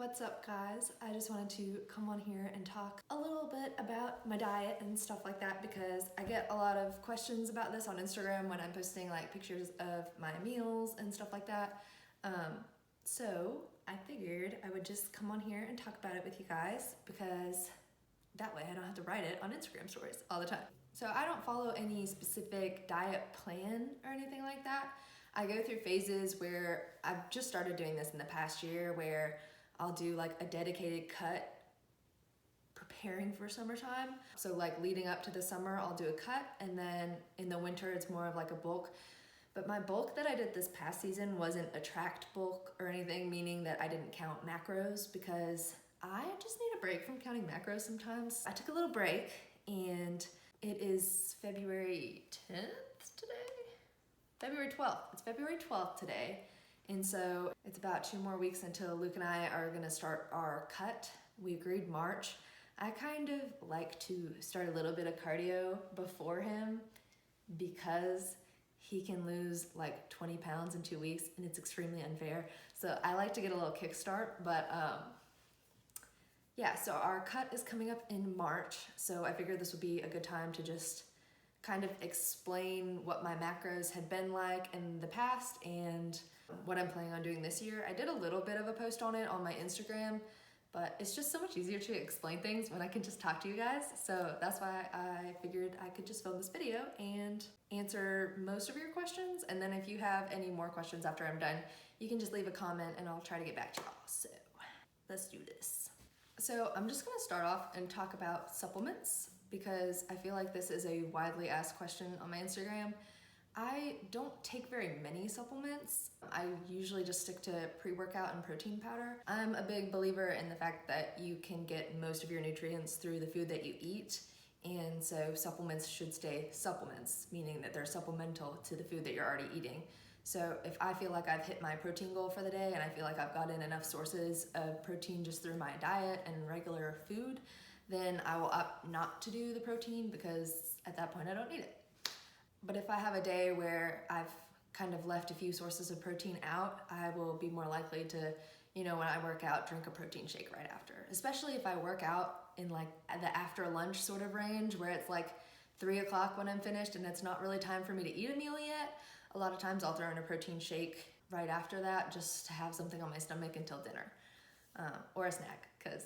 What's up, guys? I just wanted to come on here and talk a little bit about my diet and stuff like that because I get a lot of questions about this on Instagram when I'm posting like pictures of my meals and stuff like that. So I figured I would just come on here and talk about it with you guys because that way I don't have to write it on Instagram stories all the time. So I don't follow any specific diet plan or anything like that. I go through phases where I've just started doing this in the past year where I'll do like a dedicated cut preparing for summertime. So like leading up to the summer, I'll do a cut, and then in the winter, it's more of like a bulk. But my bulk that I did this past season wasn't a tracked bulk or anything, meaning that I didn't count macros because I just need a break from counting macros sometimes. I took a little break and it is February 10th today? February 12th. It's February 12th today. And so it's about 2 more weeks until Luke and I are gonna start our cut. We agreed March. I kind of like to start a little bit of cardio before him because he can lose like 20 pounds in 2 weeks and it's extremely unfair. So I like to get a little kickstart, but yeah, so our cut is coming up in March. So I figured this would be a good time to just kind of explain what my macros had been like in the past and what I'm planning on doing this year. I did a little bit of a post on it on my Instagram, but it's just so much easier to explain things when I can just talk to you guys. So that's why I figured I could just film this video and answer most of your questions. And then if you have any more questions after I'm done, you can just leave a comment and I'll try to get back to y'all. So let's do this. So I'm just gonna start off and talk about supplements because I feel like this is a widely asked question on my Instagram. I don't take very many supplements. I usually just stick to pre-workout and protein powder. I'm a big believer in the fact that you can get most of your nutrients through the food that you eat, and so supplements should stay supplements, meaning that they're supplemental to the food that you're already eating. So if I feel like I've hit my protein goal for the day and I feel like I've gotten enough sources of protein just through my diet and regular food, then I will opt not to do the protein because at that point I don't need it. But if I have a day where I've kind of left a few sources of protein out, I will be more likely to, when I work out, drink a protein shake right after. Especially if I work out in like the after lunch sort of range where it's like 3 o'clock when I'm finished and it's not really time for me to eat a meal yet. A lot of times I'll throw in a protein shake right after that just to have something on my stomach until dinner. Or a snack, because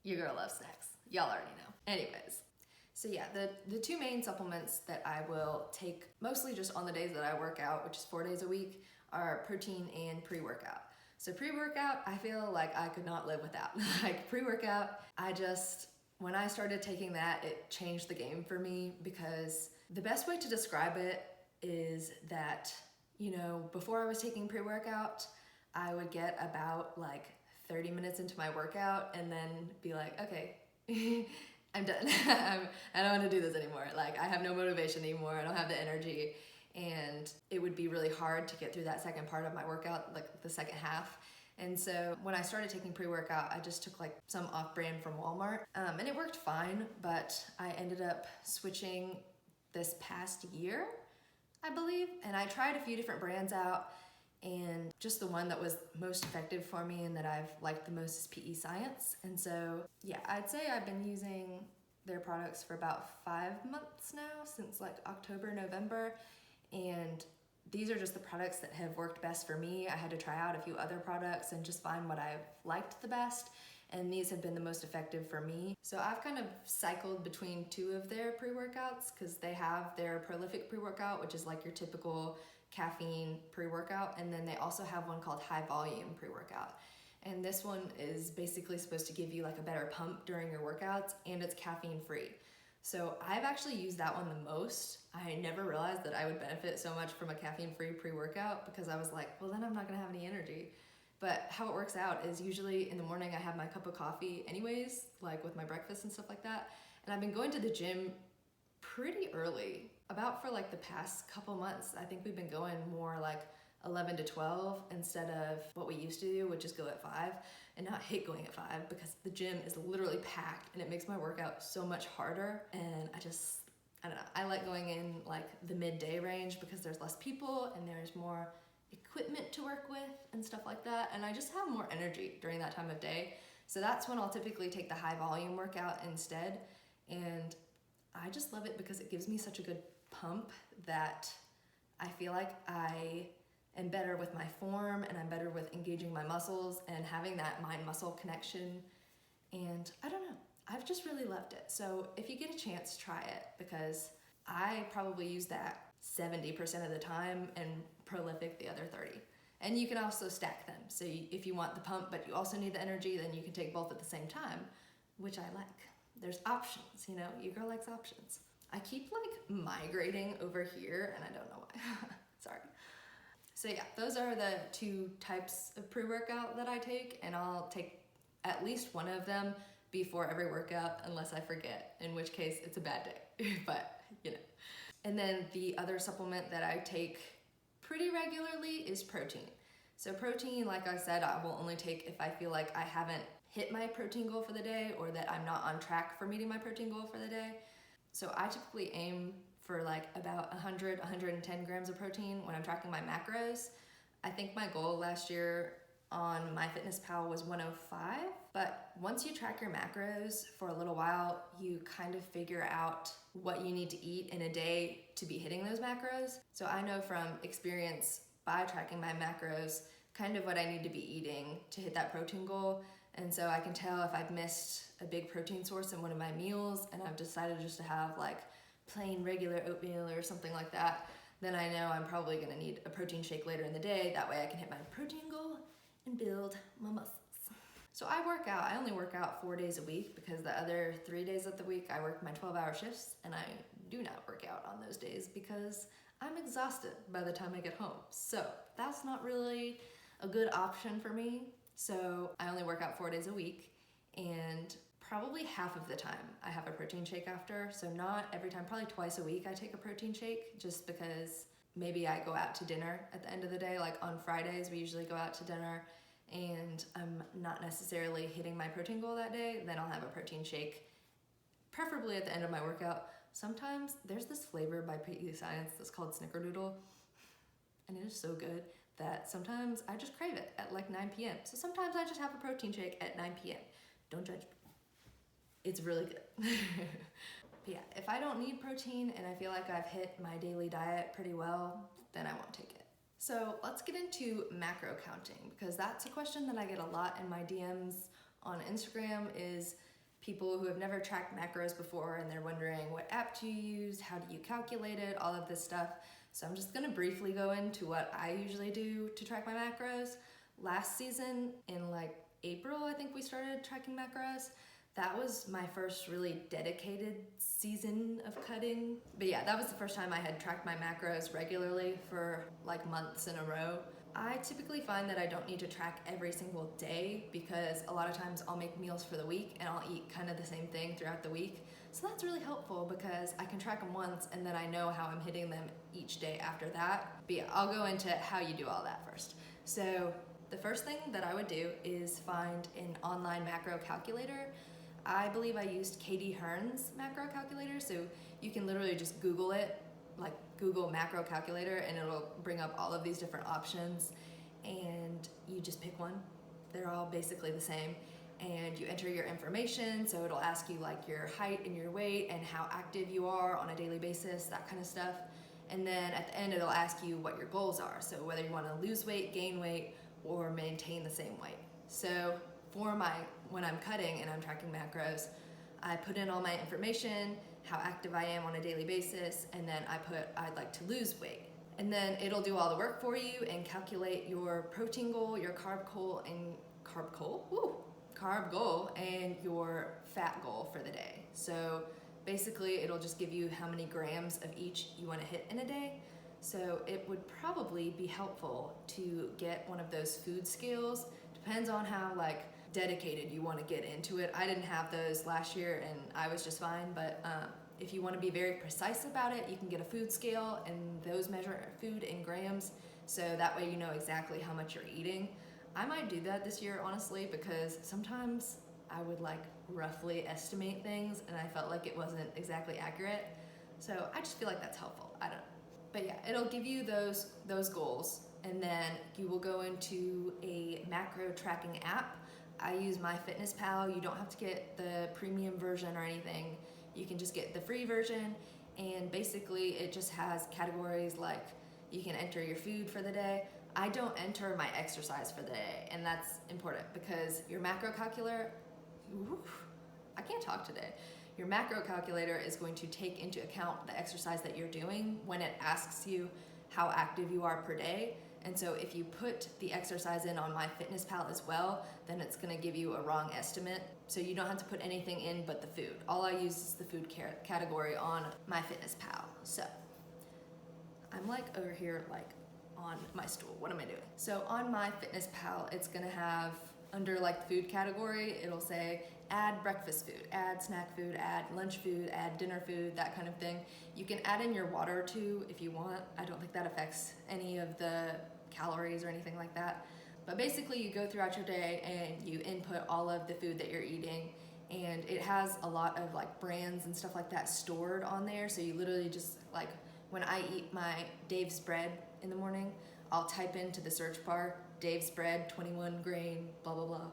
your girl loves snacks. Y'all already know. Anyways. So yeah, the 2 main supplements that I will take mostly just on the days that I work out, which is 4 days a week, are protein and pre-workout. So pre-workout, I feel like I could not live without. Like pre-workout, when I started taking that, it changed the game for me because the best way to describe it is that, before I was taking pre-workout, I would get about like 30 minutes into my workout and then be like, okay, I'm done. I don't want to do this anymore. Like I have no motivation anymore. I don't have the energy. And it would be really hard to get through that second part of my workout, like the second half. And so when I started taking pre-workout, I just took like some off-brand from Walmart. And it worked fine, but I ended up switching this past year, I believe. And I tried a few different brands out, and just the one that was most effective for me and that I've liked the most is PE Science. And so, yeah, I'd say I've been using their products for about 5 months now, since like October, November. And these are just the products that have worked best for me. I had to try out a few other products and just find what I've liked the best. And these have been the most effective for me. So I've kind of cycled between 2 of their pre-workouts because they have their prolific pre-workout, which is like your typical caffeine pre-workout, and then they also have one called high volume pre-workout, and this one is basically supposed to give you like a better pump during your workouts, and it's caffeine free. So I've actually used that one the most. I never realized that I would benefit so much from a caffeine free pre-workout because I was like, well, then I'm not gonna have any energy. But how it works out is usually in the morning I have my cup of coffee anyways, like with my breakfast and stuff like that, and I've been going to the gym pretty early. About for like the past couple months, I think we've been going more like 11 to 12 instead of what we used to do, which is go at 5. And now I hate going at 5 because the gym is literally packed and it makes my workout so much harder. And I don't know, I like going in like the midday range because there's less people and there's more equipment to work with and stuff like that, and I just have more energy during that time of day. So that's when I'll typically take the high volume workout instead, and I just love it because it gives me such a good pump that I feel like I am better with my form and I'm better with engaging my muscles and having that mind-muscle connection. And I don't know, I've just really loved it. So if you get a chance, try it, because I probably use that 70% of the time and prolific the other 30. And you can also stack them. So if you want the pump, but you also need the energy, then you can take both at the same time, which I like. There's options, you know, your girl likes options. I keep like migrating over here and I don't know why, sorry. So yeah, those are the 2 types of pre-workout that I take, and I'll take at least one of them before every workout unless I forget, in which case it's a bad day, but you know. And then the other supplement that I take pretty regularly is protein. So protein, like I said, I will only take if I feel like I haven't hit my protein goal for the day or that I'm not on track for meeting my protein goal for the day. So I typically aim for like about 100, 110 grams of protein when I'm tracking my macros. I think my goal last year on MyFitness Pal was 105, but once you track your macros for a little while, you kind of figure out what you need to eat in a day to be hitting those macros. So I know from experience by tracking my macros, kind of what I need to be eating to hit that protein goal. And so I can tell if I've missed a big protein source in one of my meals and I've decided just to have like plain regular oatmeal or something like that, then I know I'm probably gonna need a protein shake later in the day. That way I can hit my protein goal and build my muscles. So I work out. I only work out 4 days a week because the other 3 days of the week I work my 12-hour shifts, and I do not work out on those days because I'm exhausted by the time I get home. So that's not really a good option for me. So I only work out 4 days a week, and probably half of the time I have a protein shake after. So not every time, probably twice a week I take a protein shake, just because maybe I go out to dinner at the end of the day. Like on Fridays, we usually go out to dinner and I'm not necessarily hitting my protein goal that day, then I'll have a protein shake, preferably at the end of my workout. Sometimes there's this flavor by PT Science that's called Snickerdoodle, and it is so good that sometimes I just crave it at like 9 p.m. So sometimes I just have a protein shake at 9 p.m. Don't judge me. It's really good. But yeah, if I don't need protein and I feel like I've hit my daily diet pretty well, then I won't take it. So let's get into macro counting, because that's a question that I get a lot in my DMs on Instagram, is people who have never tracked macros before and they're wondering what app do you use, how do you calculate it, all of this stuff. So I'm just gonna briefly go into what I usually do to track my macros. Last season in like April, I think we started tracking macros. That was my first really dedicated season of cutting. But yeah, that was the first time I had tracked my macros regularly for like months in a row. I typically find that I don't need to track every single day, because a lot of times I'll make meals for the week and I'll eat kind of the same thing throughout the week. So that's really helpful because I can track them once and then I know how I'm hitting them each day after that. But yeah, I'll go into how you do all that first. So the first thing that I would do is find an online macro calculator. I believe I used Katie Hearn's macro calculator, so you can literally just Google it, like Google macro calculator, and it'll bring up all of these different options, and you just pick one. They're all basically the same, and you enter your information, so it'll ask you like your height and your weight and how active you are on a daily basis, that kind of stuff. And then at the end, it'll ask you what your goals are, so whether you want to lose weight, gain weight, or maintain the same weight. So for when I'm cutting and I'm tracking macros, I put in all my information, how active I am on a daily basis, and then I put I'd like to lose weight. And then it'll do all the work for you and calculate your protein goal, your carb goal, and your fat goal for the day. So basically it'll just give you how many grams of each you want to hit in a day. So it would probably be helpful to get one of those food scales. Depends on how like dedicated you want to get into it. I didn't have those last year and I was just fine, but if you want to be very precise about it, you can get a food scale, and those measure food in grams, so that way you know exactly how much you're eating. I might do that this year, honestly, because sometimes I would like roughly estimate things and I felt like it wasn't exactly accurate. So I just feel like that's helpful. I don't know. But yeah, it'll give you those goals and then you will go into a macro tracking app. I use MyFitness Pal. You don't have to get the premium version or anything. You can just get the free version, and basically it just has categories like you can enter your food for the day. I don't enter my exercise for the day, and that's important because your macro calculator, I can't talk today. Your macro calculator is going to take into account the exercise that you're doing when it asks you how active you are per day. And so if you put the exercise in on MyFitness Pal as well, then it's gonna give you a wrong estimate. So you don't have to put anything in but the food. All I use is the food category on MyFitness Pal. So I'm like over here like on my stool. What am I doing? So on MyFitness Pal, it's gonna have under like the food category, it'll say add breakfast food, add snack food, add lunch food, add dinner food, that kind of thing. You can add in your water too if you want. I don't think that affects any of the calories or anything like that. But basically you go throughout your day and you input all of the food that you're eating, and it has a lot of like brands and stuff like that stored on there. So you literally just like, when I eat my Dave's bread in the morning, I'll type into the search bar, Dave's bread, 21 grain, blah, blah, blah.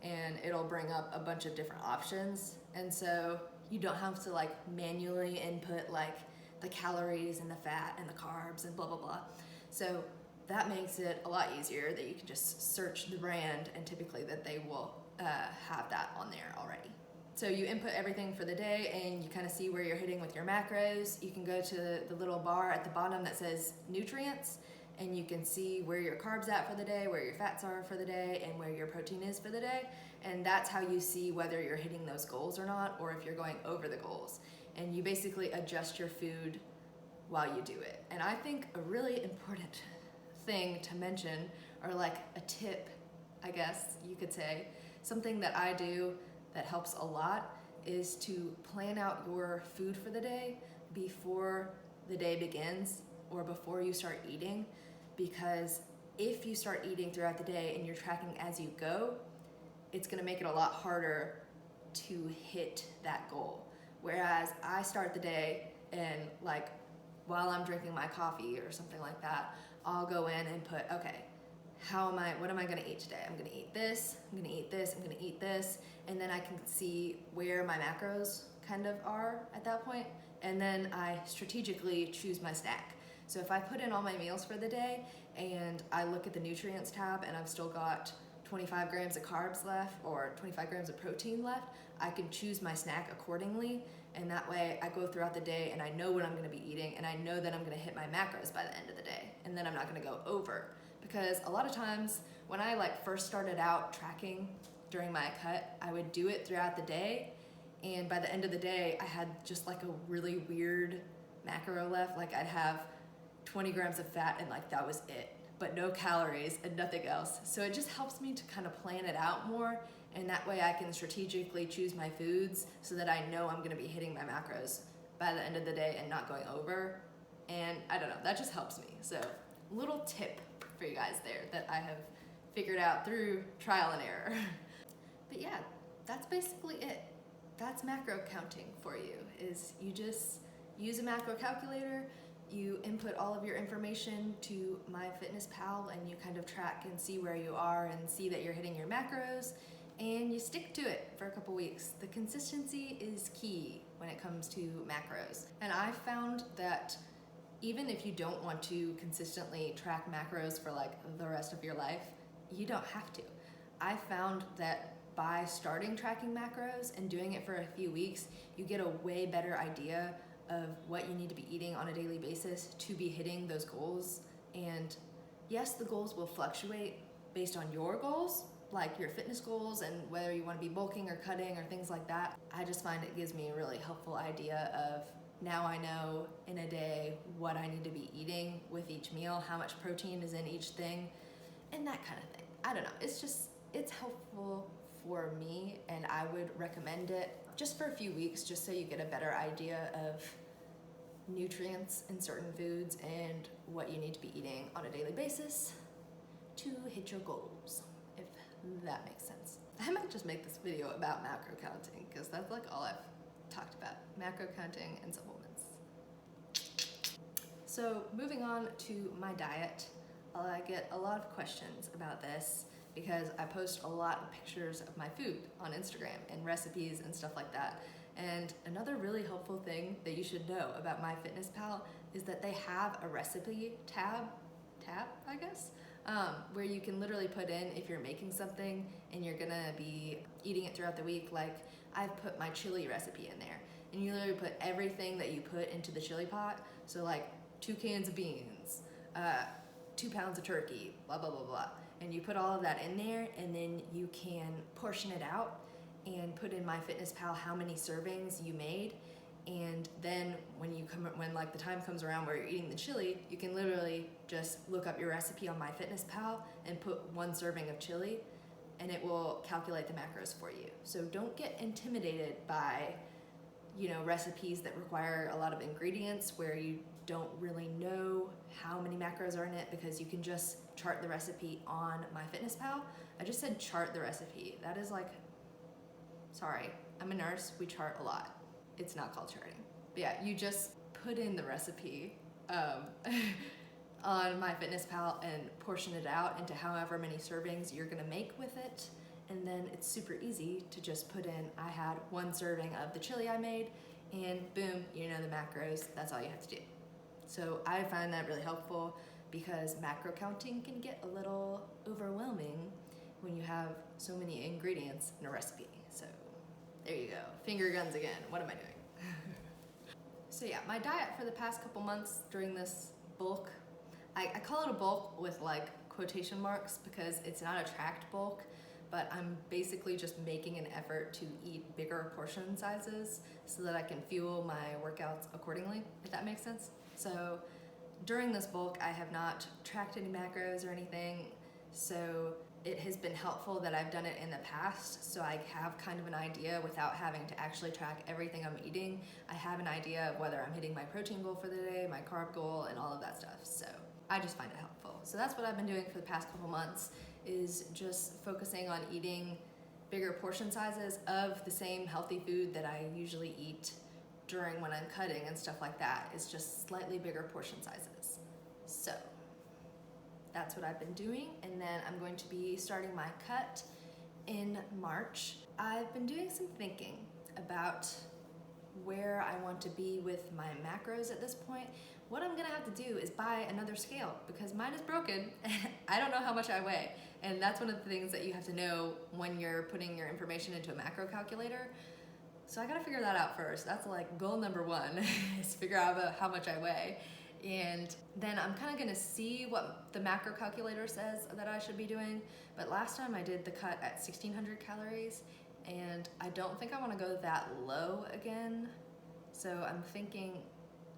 And it'll bring up a bunch of different options. And so you don't have to like manually input like the calories and the fat and the carbs and blah, blah, blah. So that makes it a lot easier that you can just search the brand, and typically that they will have that on there already. So you input everything for the day and you kind of see where you're hitting with your macros. You can go to the little bar at the bottom that says nutrients, and you can see where your carbs at for the day, where your fats are for the day, and where your protein is for the day. And that's how you see whether you're hitting those goals or not, or if you're going over the goals. And you basically adjust your food while you do it. And I think a really important thing to mention, or like a tip, I guess you could say, something that I do that helps a lot is to plan out your food for the day before the day begins or before you start eating. Because if you start eating throughout the day and you're tracking as you go, it's gonna make it a lot harder to hit that goal. Whereas I start the day and like while I'm drinking my coffee or something like that, I'll go in and put, okay, what am I gonna eat today? I'm gonna eat this, I'm gonna eat this, I'm gonna eat this, and then I can see where my macros kind of are at that point, and then I strategically choose my snack. So if I put in all my meals for the day and I look at the nutrients tab and I've still got 25 grams of carbs left or 25 grams of protein left, I can choose my snack accordingly, and that way I go throughout the day and I know what I'm gonna be eating, and I know that I'm gonna hit my macros by the end of the day, and then I'm not gonna go over. Because a lot of times when I like first started out tracking during my cut, I would do it throughout the day, and by the end of the day I had just like a really weird macro left. Like I'd have 20 grams of fat and like that was it, but no calories and nothing else. So it just helps me to kind of plan it out more, and that way I can strategically choose my foods so that I know I'm gonna be hitting my macros by the end of the day and not going over. And I don't know, that just helps me. So little tip for you guys there that I have figured out through trial and error. But yeah, that's basically it. That's macro counting for you, is you just use a macro calculator, you input all of your information to MyFitness Pal, and you kind of track and see where you are and see that you're hitting your macros, and you stick to it for a couple weeks. The consistency is key when it comes to macros. And I found that even if you don't want to consistently track macros for like the rest of your life, you don't have to. I found that by starting tracking macros and doing it for a few weeks, you get a way better idea of what you need to be eating on a daily basis to be hitting those goals. And yes, the goals will fluctuate based on your goals, like your fitness goals and whether you want to be bulking or cutting or things like that. I just find it gives me a really helpful idea of, now I know in a day what I need to be eating with each meal, how much protein is in each thing, and that kind of thing. I don't know, it's helpful for me, and I would recommend it just for a few weeks, just so you get a better idea of nutrients in certain foods and what you need to be eating on a daily basis to hit your goals, if that makes sense. I might just make this video about macro counting, because that's like all I've talked about, macro counting and supplements. So moving on to my diet, I get a lot of questions about this because I post a lot of pictures of my food on Instagram and recipes and stuff like that. And another really helpful thing that you should know about MyFitness Pal is that they have a recipe tab, I guess, where you can literally put in if you're making something and you're gonna be eating it throughout the week. Like, I've put my chili recipe in there, and you literally put everything that you put into the chili pot. So like 2 cans of beans, 2 pounds of turkey, blah, blah, blah, blah. And you put all of that in there, and then you can portion it out and put in MyFitnessPal how many servings you made. And then when like the time comes around where you're eating the chili, you can literally just look up your recipe on MyFitnessPal and put 1 serving of chili, and it will calculate the macros for you. So don't get intimidated by, recipes that require a lot of ingredients where you don't really know how many macros are in it, because you can just chart the recipe on MyFitnessPal. I just said chart the recipe. That is like, sorry, I'm a nurse, we chart a lot. It's not called charting. But yeah, you just put in the recipe on MyFitnessPal and portion it out into however many servings you're gonna make with it. And then it's super easy to just put in, I had 1 serving of the chili I made, and boom, you know the macros, that's all you have to do. So I find that really helpful because macro counting can get a little overwhelming when you have so many ingredients in a recipe. So there you go, finger guns again, what am I doing? So yeah, my diet for the past couple months during this bulk, I call it a bulk with like quotation marks because it's not a tracked bulk, but I'm basically just making an effort to eat bigger portion sizes so that I can fuel my workouts accordingly, if that makes sense. So during this bulk, I have not tracked any macros or anything, so it has been helpful that I've done it in the past, so I have kind of an idea without having to actually track everything I'm eating. I have an idea of whether I'm hitting my protein goal for the day, my carb goal, and all of that stuff. So I just find it helpful. So that's what I've been doing for the past couple months, is just focusing on eating bigger portion sizes of the same healthy food that I usually eat during when I'm cutting and stuff like that. It's just slightly bigger portion sizes. So that's what I've been doing, and then I'm going to be starting my cut in March. I've been doing some thinking about where I want to be with my macros at this point. What I'm gonna have to do is buy another scale because mine is broken and I don't know how much I weigh. And that's one of the things that you have to know when you're putting your information into a macro calculator. So I gotta figure that out first. That's like goal number 1 is figure out how much I weigh. And then I'm kind of gonna see what the macro calculator says that I should be doing. But last time I did the cut at 1600 calories, and I don't think I wanna go that low again. So I'm thinking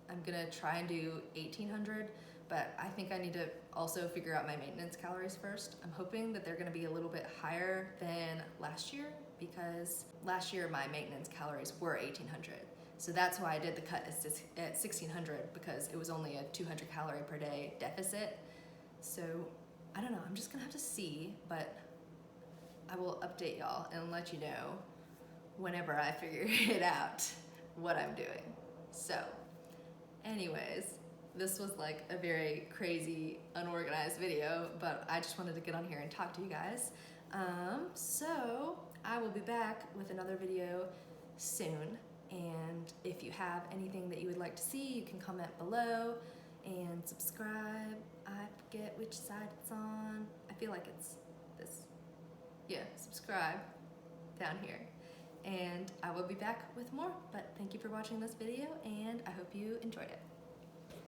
I'm gonna try and do 1800, but I think I need to also figure out my maintenance calories first. I'm hoping that they're gonna be a little bit higher than last year, because last year my maintenance calories were 1800. So that's why I did the cut at 1600, because it was only a 200 calorie per day deficit. So I don't know, I'm just gonna have to see, but I will update y'all and let you know whenever I figure it out what I'm doing. So anyways, this was like a very crazy, unorganized video, but I just wanted to get on here and talk to you guys. So I will be back with another video soon. And if you have anything that you would like to see, you can comment below and subscribe. I forget which side it's on. I feel like it's this. Yeah, subscribe down here. And I will be back with more, but thank you for watching this video and I hope you enjoyed it.